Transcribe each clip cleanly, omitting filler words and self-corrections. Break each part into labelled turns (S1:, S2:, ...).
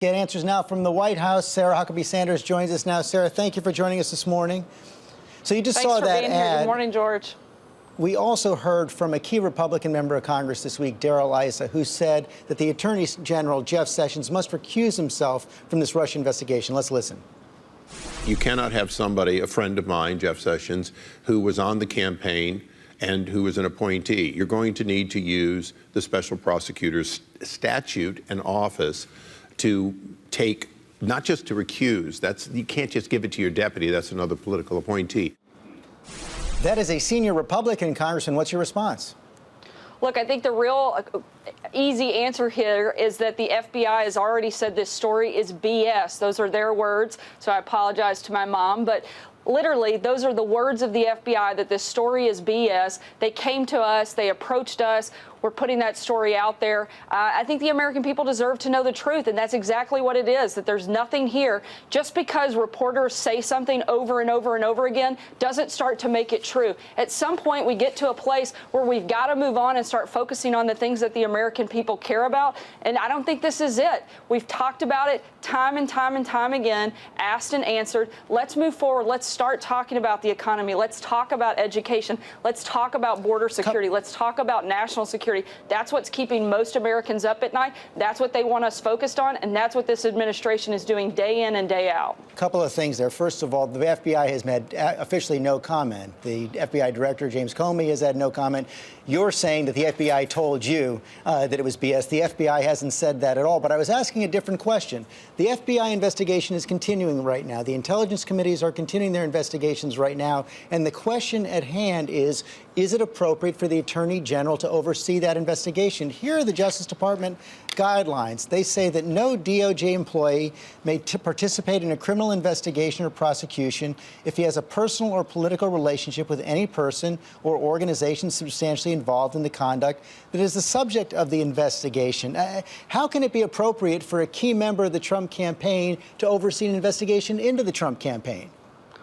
S1: Get answers now from the White House. Sarah Huckabee Sanders joins us now. Sarah, thank you for joining us this morning. So you just
S2: Thanks
S1: saw
S2: for
S1: that
S2: being
S1: ad.
S2: Here. Good morning, George.
S1: We also heard from a key Republican member of Congress this week, Darrell Issa, who said that the Attorney General, Jeff Sessions, must recuse himself from this Russia investigation. Let's listen.
S3: You cannot have somebody, a friend of mine, Jeff Sessions, who was on the campaign and who is an appointee. You're going to need to use the special prosecutor's statute and office to take, not just to recuse. You can't just give it to your deputy. That's another political appointee.
S1: That is a senior Republican congressman. What's your response?
S2: Look, I think the real easy answer here is that the FBI has already said this story is BS. Those are their words, so I apologize to my mom. But literally, those are the words of the FBI, that this story is BS. They came to us. They approached us. We're putting that story out there. I think the American people deserve to know the truth, and that's exactly what it is, that there's nothing here. Just because reporters say something over and over and over again doesn't start to make it true. At some point, we get to a place where we've got to move on and start focusing on the things that the American people care about, and I don't think this is it. We've talked about it time and time and time again, asked and answered. Let's move forward. Let's start talking about the economy. Let's talk about education. Let's talk about border security. Let's talk about national security. That's what's keeping most Americans up at night. That's what they want us focused on, and that's what this administration is doing day in and day out.
S1: A couple of things there. First of all, the FBI has made officially no comment. The FBI director, James Comey, has had no comment. You're saying that the FBI told you that it was BS. The FBI hasn't said that at all. But I was asking a different question. The FBI investigation is continuing right now. The intelligence committees are continuing their investigations right now. And the question at hand is it appropriate for the Attorney General to oversee that investigation? Here are the Justice Department guidelines. They say that no DOJ employee may participate in a criminal investigation or prosecution if he has a personal or political relationship with any person or organization substantially involved in the conduct that is the subject of the investigation. How can it be appropriate for a key member of the Trump campaign to oversee an investigation into the Trump campaign?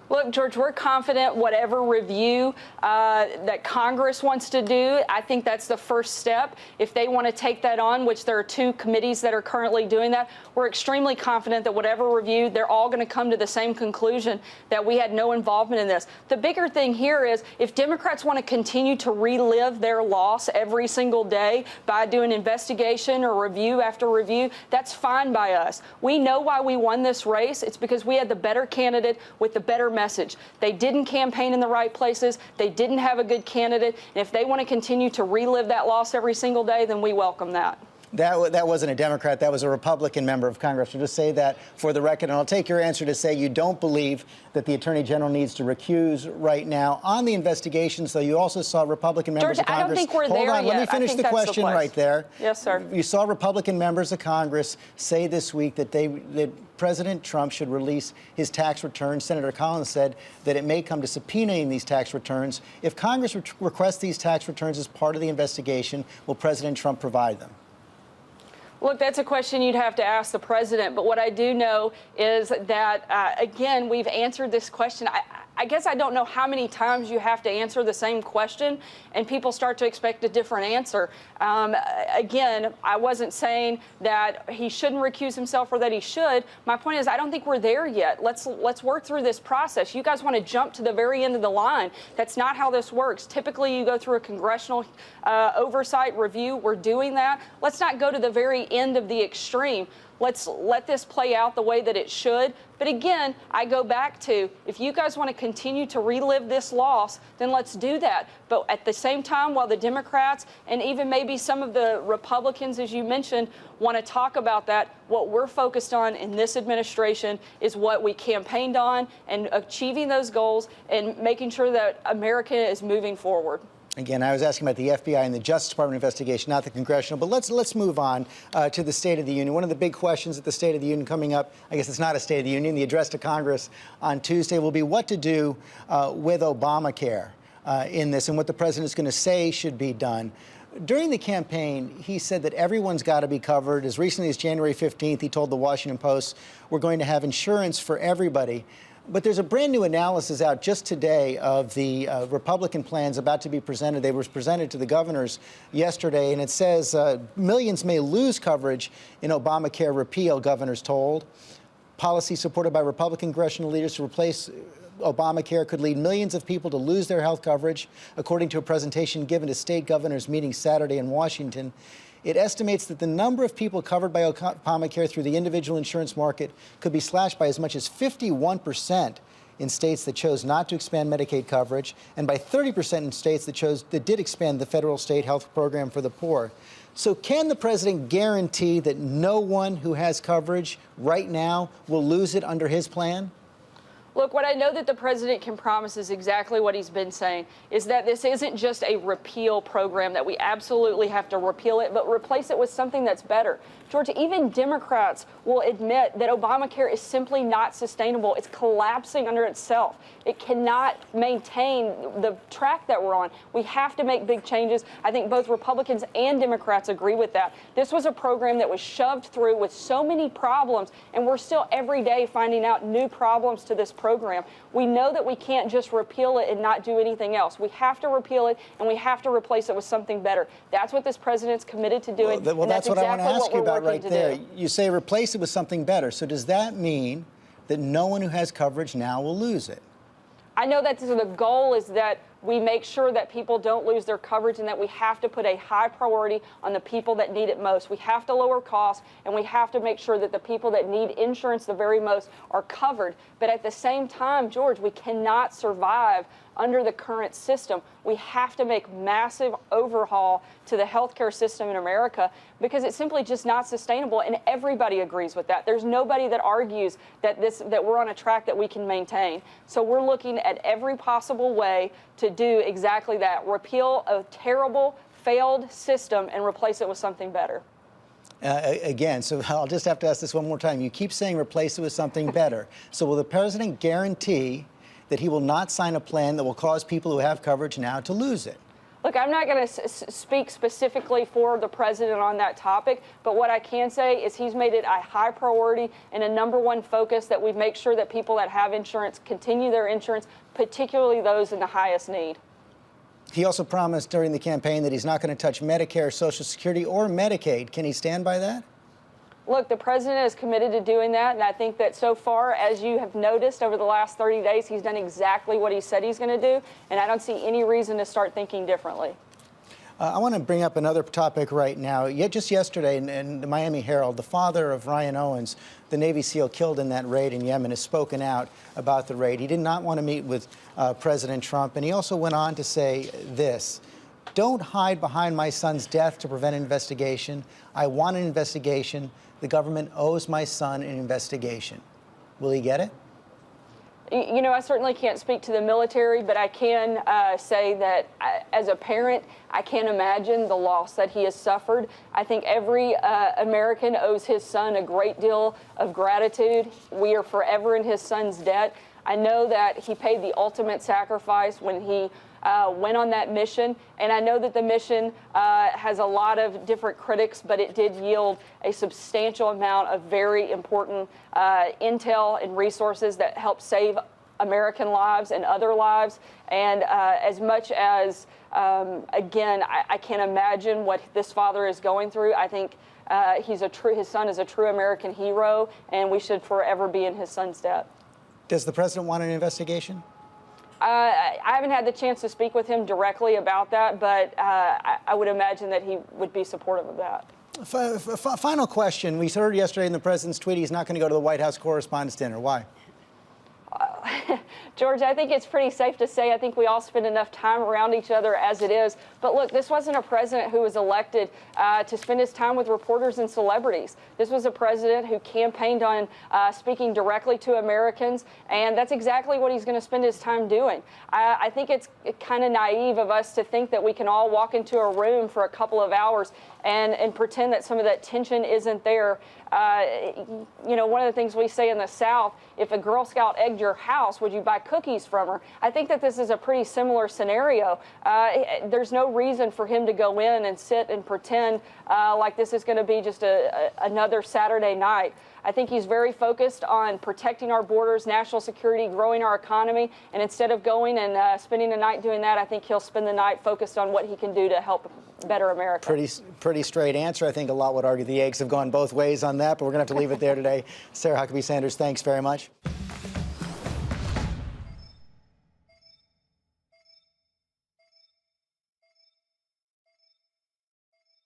S2: Look, George, we're confident whatever review that Congress wants to do, I think that's the first step. If they want to take that on, which there are two committees that are currently doing that, we're extremely confident that whatever review, they're all going to come to the same conclusion, that we had no involvement in this. The bigger thing here is if Democrats want to continue to relive their loss every single day by doing investigation or review after review, that's fine by us. We know why we won this race. It's because we had the better candidate with the better message. They didn't campaign in the right places. They didn't have a good candidate. And if they want to continue to relive that loss every single day, then we welcome that.
S1: That wasn't a Democrat. That was a Republican member of Congress. So just say that for the record. And I'll take your answer to say you don't believe that the Attorney General needs to recuse right now. On the investigations, though, you also saw Republican members
S2: George,
S1: of Congress.
S2: I don't think we're
S1: Hold
S2: there
S1: on,
S2: yet.
S1: let me finish the question right there.
S2: Yes, sir.
S1: You saw Republican members of Congress say this week that President Trump should release his tax returns. Senator Collins said that it may come to subpoenaing these tax returns. If Congress requests these tax returns as part of the investigation, will President Trump provide them?
S2: Look, that's a question you'd have to ask the president. But what I do know is that, again, we've answered this question. I guess I don't know how many times you have to answer the same question and people start to expect a different answer. Again, I wasn't saying that he shouldn't recuse himself or that he should. My point is I don't think we're there yet. Let's work through this process. You guys want to jump to the very end of the line. That's not how this works. Typically, you go through a congressional oversight review. We're doing that. Let's not go to the very end of the extreme. Let's let this play out the way that it should. But again, I go back to, if you guys want to continue to relive this loss, then let's do that. But at the same time, while the Democrats and even maybe some of the Republicans, as you mentioned, want to talk about that, what we're focused on in this administration is what we campaigned on and achieving those goals and making sure that America is moving forward.
S1: Again, I was asking about the FBI and the Justice Department investigation, not the congressional. But let's move on to the State of the Union. One of the big questions at the State of the Union coming up, I guess it's not a State of the Union, the address to Congress on Tuesday will be what to do with Obamacare in this and what the president is going to say should be done. During the campaign, he said that everyone's got to be covered. As recently as January 15th, he told the Washington Post, we're going to have insurance for everybody. But there's a brand new analysis out just today of the Republican plans about to be presented. They were presented to the governors yesterday, and it says millions may lose coverage in Obamacare repeal, governors told. Policy supported by Republican congressional leaders to replace Obamacare could lead millions of people to lose their health coverage, according to a presentation given to state governors meeting Saturday in Washington. It estimates that the number of people covered by Obamacare through the individual insurance market could be slashed by as much as 51% in states that chose not to expand Medicaid coverage, and by 30% in states that did expand the federal state health program for the poor. So can the president guarantee that no one who has coverage right now will lose it under his plan?
S2: Look, what I know that the president can promise is exactly what he's been saying, is that this isn't just a repeal program, that we absolutely have to repeal it, but replace it with something that's better. George, even Democrats will admit that Obamacare is simply not sustainable. It's collapsing under itself. It cannot maintain the track that we're on. We have to make big changes. I think both Republicans and Democrats agree with that. This was a program that was shoved through with so many problems, and we're still every day finding out new problems to this program. We know that we can't just repeal it and not do anything else. We have to repeal it, and we have to replace it with something better. That's what this president's committed to doing.
S1: Well, that's what I want to ask you about right there. You say replace it with something better. So does that mean that no one who has coverage now will lose it?
S2: I know that the goal is that we make sure that people don't lose their coverage, and that we have to put a high priority on the people that need it most. We have to lower costs, and we have to make sure that the people that need insurance the very most are covered. But at the same time, George, we cannot survive under the current system. We have to make massive overhaul to the healthcare system in America, because it's simply just not sustainable, and everybody agrees with that. There's nobody that argues that we're on a track that we can maintain. So we're looking at every possible way to do exactly that: repeal a terrible, failed system and replace it with something better.
S1: Again, so I'll just have to ask this one more time. You keep saying replace it with something better. So will the president guarantee that he will not sign a plan that will cause people who have coverage now to lose it?
S2: Look, I'm not going to speak specifically for the president on that topic, but what I can say is he's made it a high priority and a #1 focus that we make sure that people that have insurance continue their insurance, particularly those in the highest need.
S1: He also promised during the campaign that he's not going to touch Medicare, Social Security, or Medicaid. Can he stand by that?
S2: Look, the president is committed to doing that, and I think that so far, as you have noticed over the last 30 days, he's done exactly what he said he's going to do, and I don't see any reason to start thinking differently.
S1: I want to bring up another topic right now. Just yesterday in the Miami Herald, the father of Ryan Owens, the Navy SEAL killed in that raid in Yemen, has spoken out about the raid. He did not want to meet with President Trump, and he also went on to say this: "Don't hide behind my son's death to prevent an investigation. I want an investigation. The government owes my son an investigation." Will he get it?
S2: You know, I certainly can't speak to the military, but I can say that as a parent, I can't imagine the loss that he has suffered. I think every American owes his son a great deal of gratitude. We are forever in his son's debt. I know that he paid the ultimate sacrifice when he went on that mission, and I know that the mission has a lot of different critics, but it did yield a substantial amount of very important intel and resources that helped save American lives and other lives. And as much as, again, I can't imagine what this father is going through, I think his son is a true American hero, and we should forever be in his son's debt.
S1: Does the president want an investigation?
S2: I haven't had the chance to speak with him directly about that, but I would imagine that he would be supportive of that.
S1: Final question. We heard yesterday in the president's tweet he's not going to go to the White House Correspondents' Dinner. Why?
S2: George, I think it's pretty safe to say I think we all spend enough time around each other as it is. But look, this wasn't a president who was elected to spend his time with reporters and celebrities. This was a president who campaigned on speaking directly to Americans, and that's exactly what he's going to spend his time doing. I think it's kind of naive of us to think that we can all walk into a room for a couple of hours and pretend that some of that tension isn't there. You know, one of the things we say in the South, if a Girl Scout egged your house, would you buy cookies from her? I think that this is a pretty similar scenario. There's no reason for him to go in and sit and pretend like this is going to be just another Saturday night. I think he's very focused on protecting our borders, national security, growing our economy, and instead of going and spending the night doing that, I think he'll spend the night focused on what he can do to help better America.
S1: Pretty straight answer. I think a lot would argue the eggs have gone both ways on that, but we're going to have to leave it there today. Sarah Huckabee Sanders, thanks very much.